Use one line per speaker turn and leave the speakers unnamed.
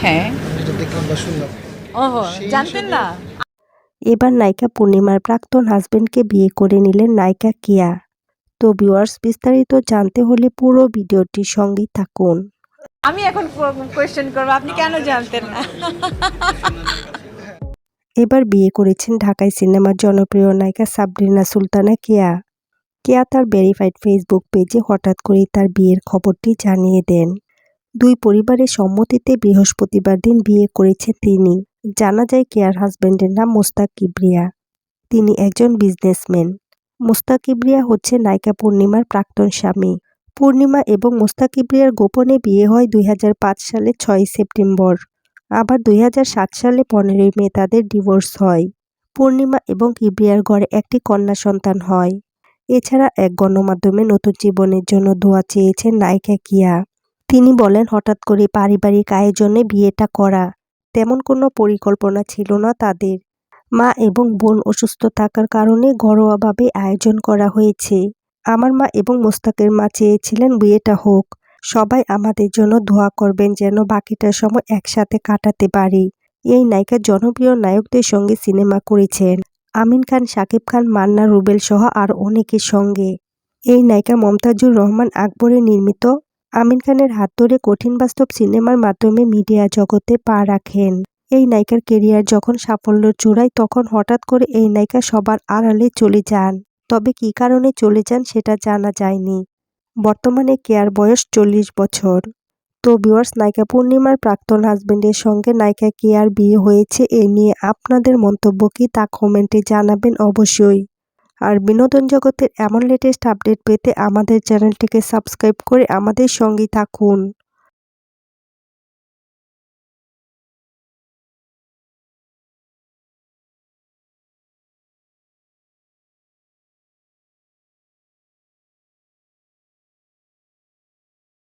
হ্যাঁ।
যেটা দেখলাম বা শুনলাম।
ওহো,
সেই
জানতেন
হিসেবে
না?
এবার নায়িকা পূর্ণিমার প্রাক্তন হাজবেন্ডকে বিয়ে করে নিলেন নায়িকা কিয়া। তো ভিউয়ার্স, বিস্তারিত জানতে হলে পুরো ভিডিওটির সঙ্গেই থাকুন।
আমি এখন কোয়েশ্চেন করব, আপনি কেন জানতেন না?
এবার বিয়ে করেছেন ঢাকাই সিনেমার জনপ্রিয় নায়িকা সাবরিনা সুলতানা কেয়া। কেয়া তার ভেরিফাইড ফেসবুক পেজে হঠাৎ করেই তার বিয়ের খবরটি জানিয়ে দেন। দুই পরিবারের সম্মতিতে বৃহস্পতিবার দিন বিয়ে করেছেন তিনি। জানা যায় কেয়ার হাজবেন্ডের নাম মোস্তাক কিবরিয়া। তিনি একজন বিজনেসম্যান। মোস্তাক কিবরিয়া হচ্ছে নায়িকা পূর্ণিমার প্রাক্তন স্বামী। পূর্ণিমা এবং মোস্তাক কিবরিয়ার গোপনে বিয়ে হয় 2005 সালের 6 সেপ্টেম্বর। আবার 2007 সালে 15 মে তাদের ডিভোর্স হয়। পূর্ণিমা এবং কিবরিয়ার ঘরে একটি কন্যা সন্তান হয়। এছাড়া এক গণমাধ্যমে নতুন জীবনের জন্য দোয়া চেয়েছেন নায়িকা কিয়া। তিনি বলেন, হঠাৎ করে পারিবারিক আয়োজনে বিয়েটা করা, তেমন কোনো পরিকল্পনা ছিল না তাদের। মা এবং বোন অসুস্থ থাকার কারণে ঘরোয়াভাবে আয়োজন করা হয়েছে। আমার মা এবং মোস্তাকের মা চেয়েছিলেন বিয়েটা হোক। সবাই আমাদের জন্য দোয়া করবেন যেন বাকিটা সময় একসাথে কাটাতে পারি। এই নায়িকা জনপ্রিয় নায়কদের সঙ্গে সিনেমা করেছেন। আমিন খান, শাকিব খান, মান্না, রুবেল সহ আরও অনেকের সঙ্গে। এই নায়িকা মমতাজুর রহমান আকবরের নির্মিত আমিন খানের হাত ধরে কঠিন বাস্তব সিনেমার মাধ্যমে মিডিয়া জগতে পা রাখেন। এই নায়িকার কেরিয়ার যখন সাফল্যের চূড়ায়, তখন হঠাৎ করে এই নায়িকা সবার আড়ালে চলে যান। তবে কী কারণে চলে যান সেটা জানা যায়নি। বর্তমানে কেয়ার বয়স 40 বছর। তো ভিউয়ার্স, নায়িকা পূর্ণিমার প্রাক্তন হাজবেন্ডের সঙ্গে নায়িকা কেয়ার বিয়ে হয়েছে, এ নিয়ে আপনাদের মন্তব্য কি তা কমেন্টে জানাবেন অবশ্যই। আর বিনোদন জগতের এমন লেটেস্ট আপডেট পেতে আমাদের চ্যানেলটিকে সাবস্ক্রাইব করে আমাদের সঙ্গেই থাকুন।